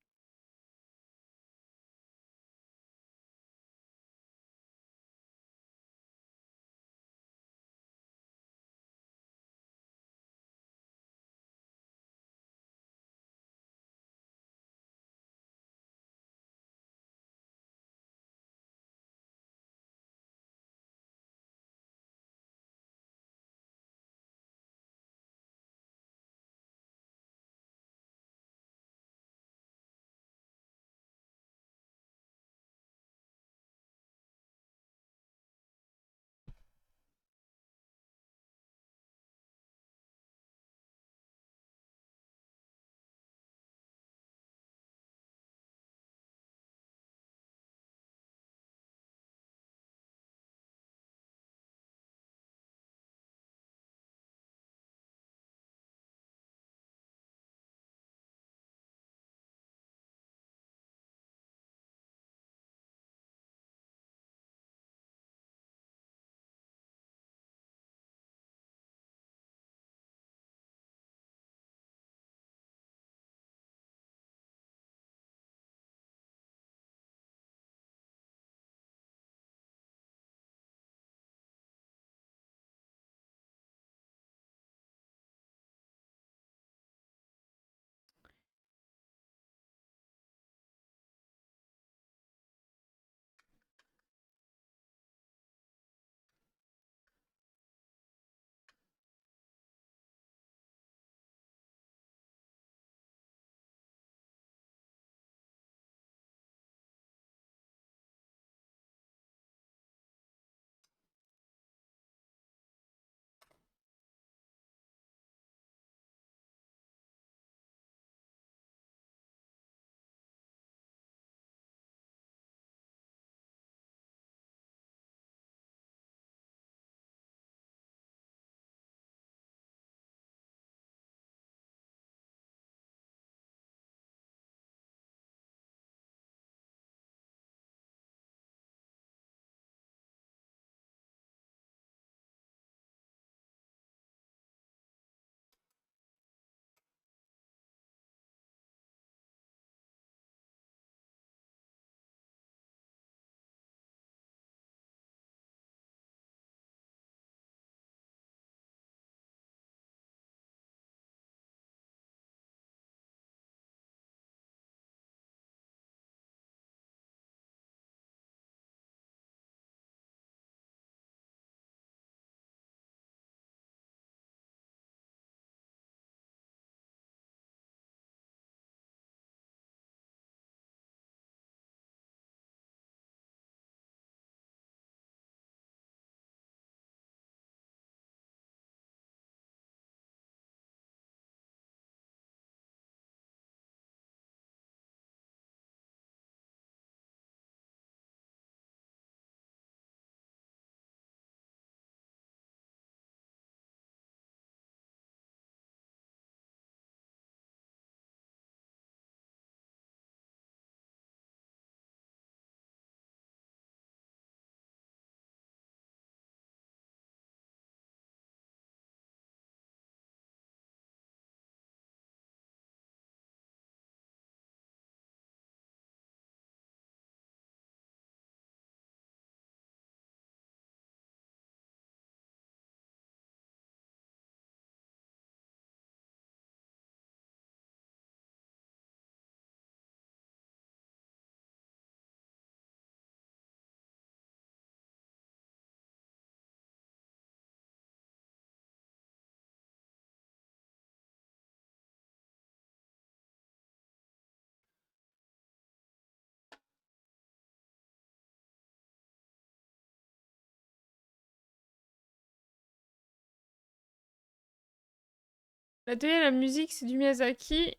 S1: L'atelier la musique, c'est du Miyazaki.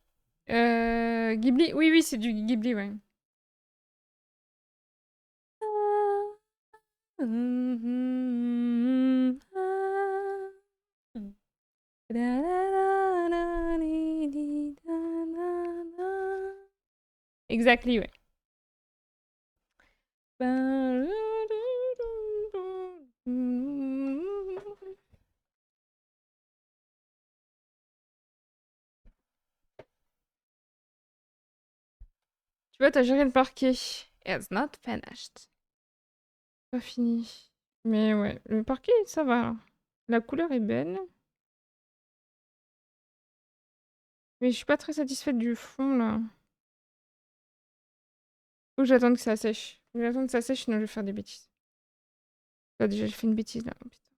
S1: Ghibli? Oui, oui, c'est du Ghibli, ouais. Exactly, ouais. Tu vois, t'as géré le parquet. It's not finished. Pas fini. Mais ouais, le parquet, ça va. La couleur est belle. Mais je suis pas très satisfaite du fond, là. Faut que j'attende que ça sèche. Faut que j'attende que ça sèche, sinon je vais faire des bêtises. Ah, déjà, j'ai fait une bêtise, là. Oh, putain.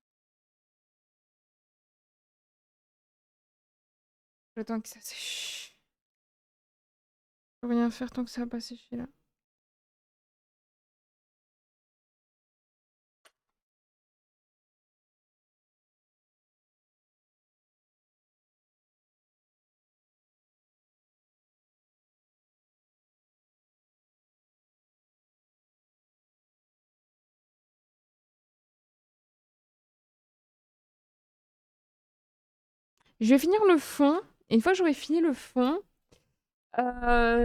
S1: J'attends que ça sèche. Je peux rien faire tant que ça va pas sécher, là. Je vais finir le fond. Et une fois que j'aurai fini le fond, je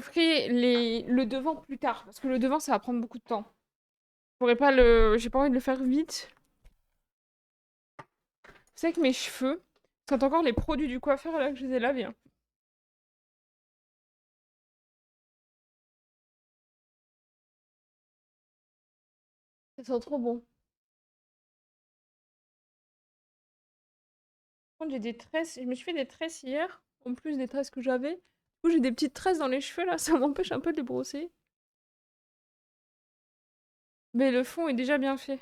S1: ferai le devant plus tard. Parce que le devant, ça va prendre beaucoup de temps. J'ai pas envie de le faire vite. C'est que mes cheveux sentent encore les produits du coiffeur là que je les ai lavés, hein. Ça sent trop bon. Par contre, j'ai des tresses. Je me suis fait des tresses hier, en plus des tresses que j'avais. Du coup, j'ai des petites tresses dans les cheveux là, ça m'empêche un peu de les brosser. Mais le fond est déjà bien fait.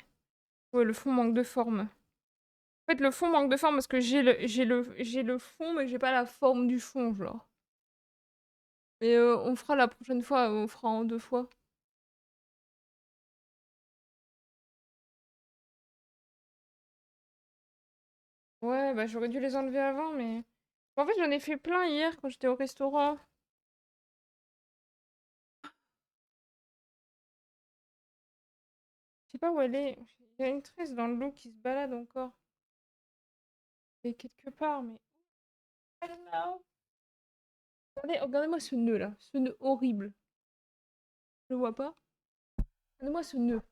S1: Ouais, le fond manque de forme. En fait, le fond manque de forme parce que j'ai le fond, mais j'ai pas la forme du fond, genre. Mais on fera la prochaine fois, on fera en 2 fois. Ouais, bah j'aurais dû les enlever avant, mais... En fait, j'en ai fait plein hier quand j'étais au restaurant. Je sais pas où elle est. Il y a une tresse dans le lot qui se balade encore. Elle est quelque part, mais... I don't know. Regardez, regardez-moi ce nœud là. Ce nœud horrible. Je le vois pas. Regardez-moi ce nœud.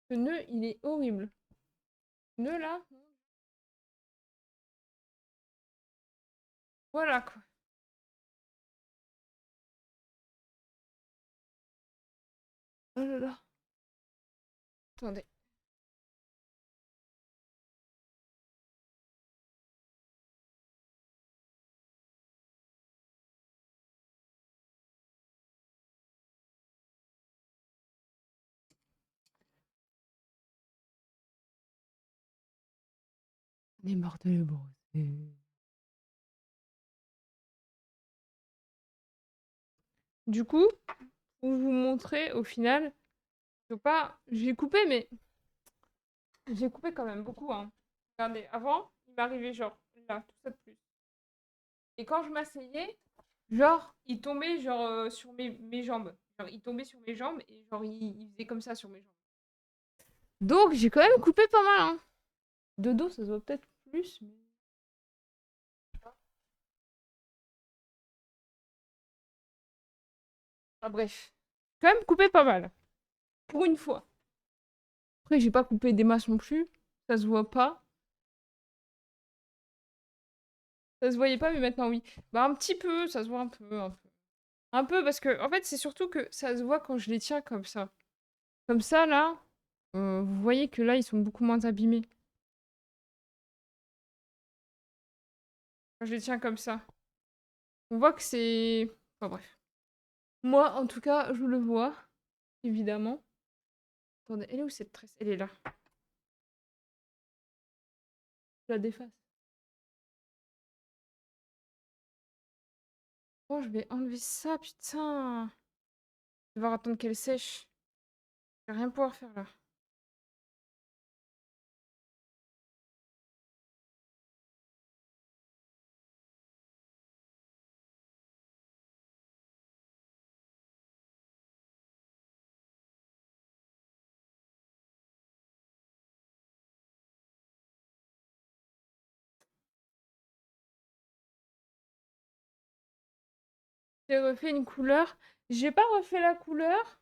S1: Ce nœud, il est horrible. Ce nœud là. Voilà quoi. Oh là là. Attendez. On est mort de le brosser. Du coup, pour vous montrer, au final, je sais pas, j'ai coupé, mais j'ai coupé quand même beaucoup, hein. Regardez, avant, il m'arrivait genre là, tout ça de plus. Et quand je m'asseyais, genre, il tombait genre sur mes jambes. Genre, il tombait sur mes jambes et genre, il faisait comme ça sur mes jambes. Donc, j'ai quand même coupé pas mal, hein. De dos, ça se voit peut-être plus, mais... Ah, bref. Quand même coupé pas mal. Pour une fois. Après, j'ai pas coupé des masses non plus. Ça se voit pas. Ça se voyait pas, mais maintenant oui. Bah, un petit peu, ça se voit un peu, un peu. Un peu, parce que, en fait, c'est surtout que ça se voit quand je les tiens comme ça. Comme ça, là, vous voyez que là, ils sont beaucoup moins abîmés. Quand je les tiens comme ça. On voit que c'est... Enfin, bref. Moi, en tout cas, je le vois, évidemment. Attendez, elle est où cette tresse? Elle est là. Je la déface. Oh, je vais enlever ça, putain. Je vais devoir attendre qu'elle sèche. Je vais rien pouvoir faire là. J'ai refait une couleur. J'ai pas refait la couleur.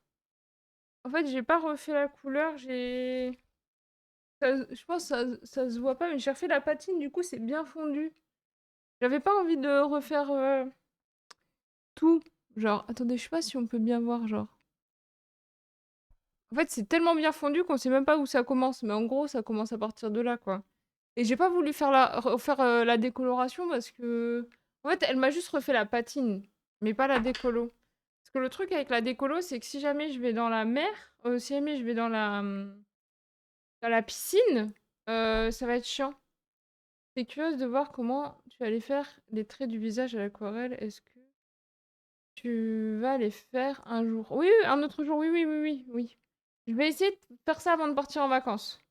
S1: En fait, j'ai pas refait la couleur. Je pense que ça se voit pas, mais j'ai refait la patine. Du coup, c'est bien fondu. J'avais pas envie de refaire tout. Genre, attendez, je sais pas si on peut bien voir, genre. En fait, c'est tellement bien fondu qu'on sait même pas où ça commence. Mais en gros, ça commence à partir de là, quoi. Et j'ai pas voulu refaire la décoloration parce que... En fait, elle m'a juste refait la patine, mais pas la décolo. Parce que le truc avec la décolo, c'est que si jamais je vais dans la mer, si jamais je vais dans la piscine, ça va être chiant. T'es curieuse de voir comment tu vas aller faire les traits du visage à l'aquarelle. Est-ce que tu vas les faire un jour? Oui, oui, un autre jour. Oui, oui, oui, oui, oui. Je vais essayer de faire ça avant de partir en vacances.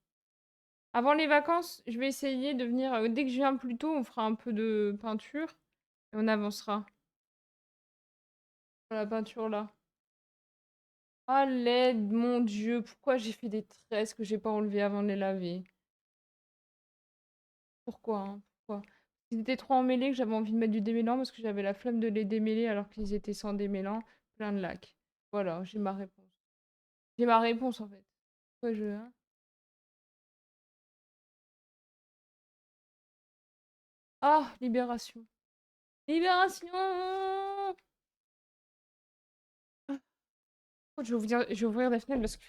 S1: Avant les vacances, je vais essayer de venir. Dès que je viens plus tôt, on fera un peu de peinture et on avancera sur la peinture là. Ah, l'aide, mon Dieu, pourquoi j'ai fait des tresses que j'ai pas enlevées avant de les laver? Pourquoi, hein? Pourquoi? Ils étaient trop emmêlés que j'avais envie de mettre du démêlant parce que j'avais la flemme de les démêler alors qu'ils étaient sans démêlant, plein de lac. Voilà, j'ai ma réponse. J'ai ma réponse en fait. Pourquoi je. Hein. Ah, libération. Libération! Je vais ouvrir la fenêtre parce que.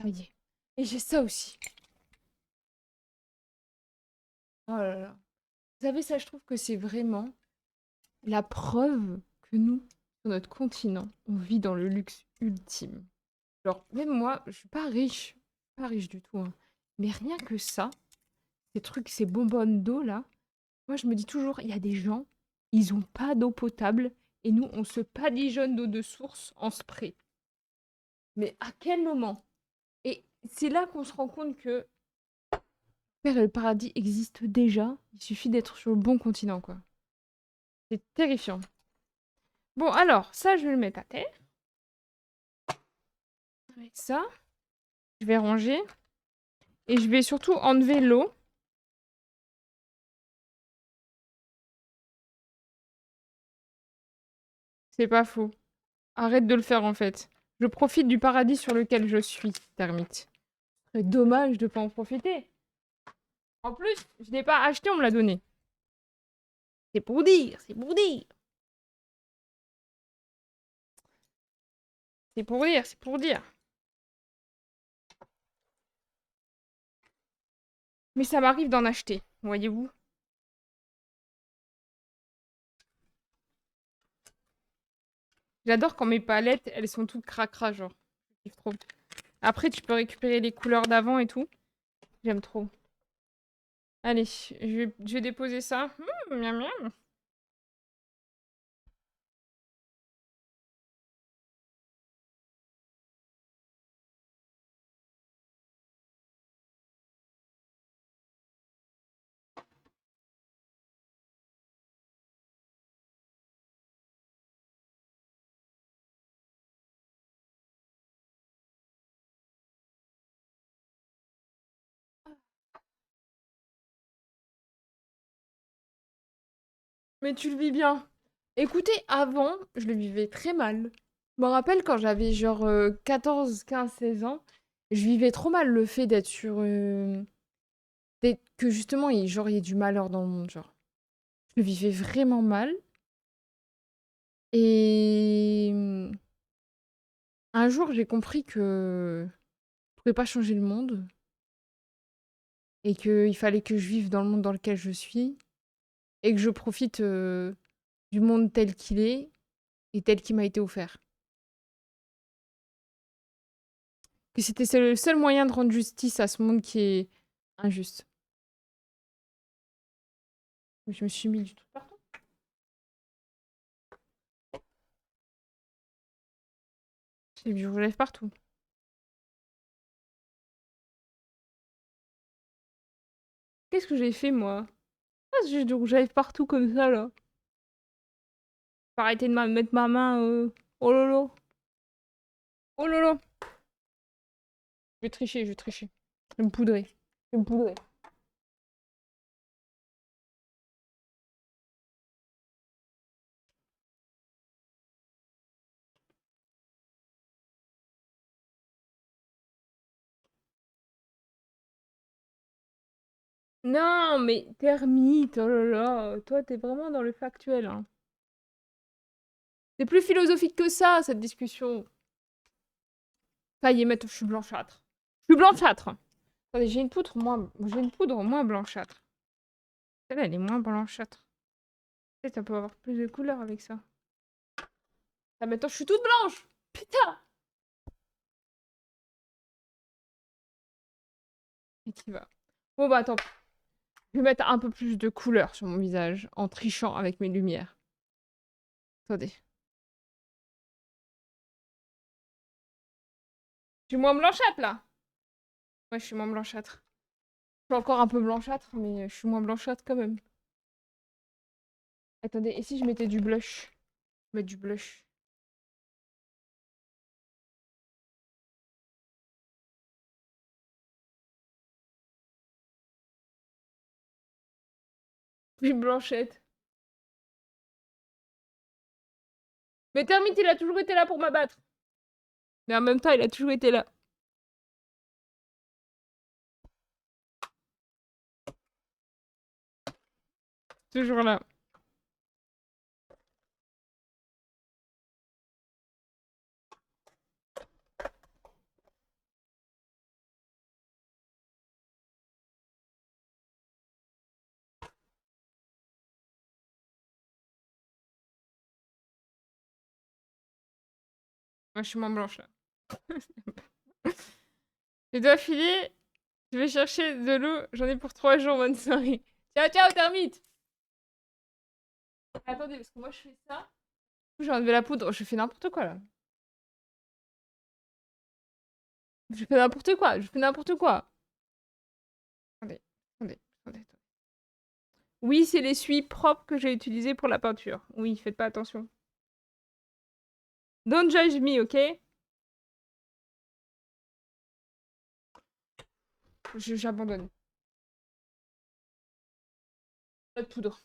S1: Ça y est. Et j'ai ça aussi. Oh là là. Vous savez, ça, je trouve que c'est vraiment la preuve que nous, sur notre continent, on vit dans le luxe ultime. Genre, même moi, je suis pas riche du tout, hein. Mais rien que ça, ces trucs, ces bonbonnes d'eau là, moi je me dis toujours, il y a des gens, ils ont pas d'eau potable et nous, on se badigeonne d'eau de source en spray. Mais à quel moment? Et c'est là qu'on se rend compte que faire le paradis existe déjà. Il suffit d'être sur le bon continent, quoi. C'est terrifiant. Bon, alors, ça, je vais le mettre à terre. Avec ça, je vais ranger. Et je vais surtout enlever l'eau. C'est pas faux. Arrête de le faire, en fait. Je profite du paradis sur lequel je suis, termite. C'est dommage de pas en profiter. En plus, je l'ai pas acheté, on me l'a donné. C'est pour dire, c'est pour dire. C'est pour dire, c'est pour dire. Mais ça m'arrive d'en acheter, voyez-vous. J'adore quand mes palettes, elles sont toutes cracra, genre. Je kiffe trop. Après, tu peux récupérer les couleurs d'avant et tout. J'aime trop. Allez, je vais déposer ça. Miam miam. Mais tu le vis bien. Écoutez, avant, je le vivais très mal. Je me rappelle quand j'avais genre 14, 15, 16 ans, je vivais trop mal le fait d'être sur... que justement, genre, il y ait du malheur dans le monde, genre. Je le vivais vraiment mal. Et un jour, j'ai compris que je pouvais pas changer le monde et qu'il fallait que je vive dans le monde dans lequel je suis et que je profite du monde tel qu'il est et tel qu'il m'a été offert. Que c'était le seul moyen de rendre justice à ce monde qui est injuste. Je me suis mis du tout partout. J'ai du rouge à lèvres partout. Qu'est-ce que j'ai fait, moi? Ah, j'ai du rouge à lèvres partout comme ça, là. Faut arrêter de mettre ma main... Oh lolo. Oh lolo. Je vais tricher, je vais tricher. Je vais me poudrer. Je vais me poudrer. Non, mais termite, oh là là. Toi, t'es vraiment dans le factuel, hein. C'est plus philosophique que ça, cette discussion. Ça y est, maintenant, je suis blanchâtre. Je suis blanchâtre. Attendez, j'ai une poudre moins blanchâtre. Celle-là, elle est moins blanchâtre. Peut-être ça peut avoir plus de couleurs avec ça. Ah, maintenant, je suis toute blanche. Putain. Et qui va. Bon, bah, attends. Je vais mettre un peu plus de couleur sur mon visage en trichant avec mes lumières. Attendez. Je suis moins blanchâtre, là. Ouais, je suis moins blanchâtre. Je suis encore un peu blanchâtre, mais je suis moins blanchâtre quand même. Attendez, et si je mettais du blush? Je vais mettre du blush. Plus blanchette. Mais Termite, il a toujours été là pour m'abattre. Mais en même temps, il a toujours été là. Toujours là. Moi, je suis moins blanche, là. Je dois filer. Je vais chercher de l'eau. J'en ai pour 3 jours, bonne soirée. Ciao, ciao, Termite. Attendez, parce que moi, je fais ça. J'ai enlevé la poudre. Je fais n'importe quoi, là. Je fais n'importe quoi. Je fais n'importe quoi. Attendez, attendez, attendez. Oui, c'est l'essuie propre que j'ai utilisé pour la peinture. Oui, faites pas attention. Don't judge me, ok? J'abandonne. Pas de poudre.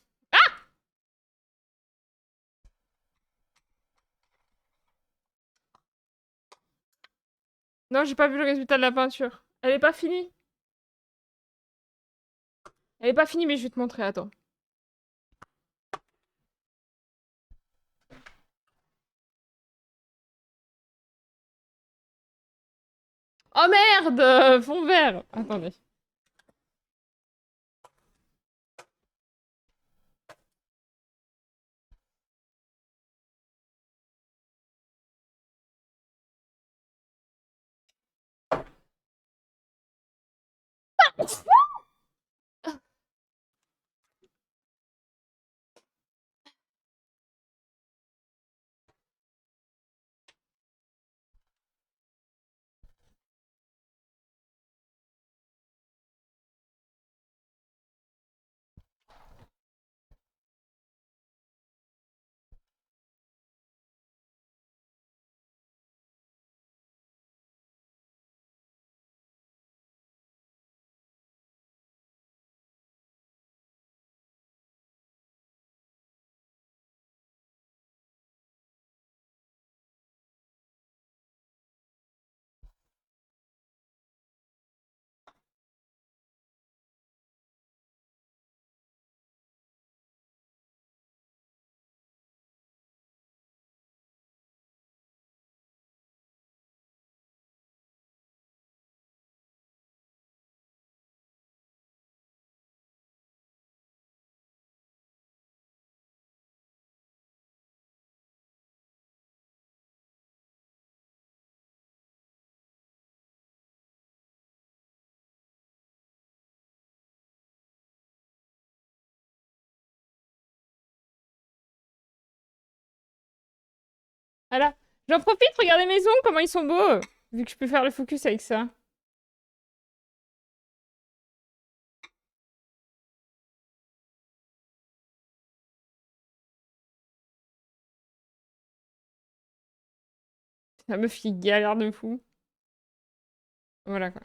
S1: Non, j'ai pas vu le résultat de la peinture. Elle est pas finie. Elle est pas finie, mais je vais te montrer, attends. Oh merde! Fond vert! Attendez. Voilà. J'en profite, regardez mes ongles, comment ils sont beaux! Vu que je peux faire le focus avec ça. La meuf qui galère de fou. Voilà, quoi.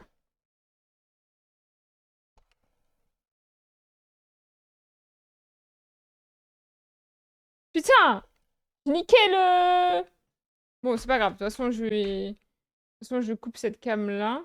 S1: Putain! Nickel. Bon, c'est pas grave. De toute façon, je coupe cette cam-là.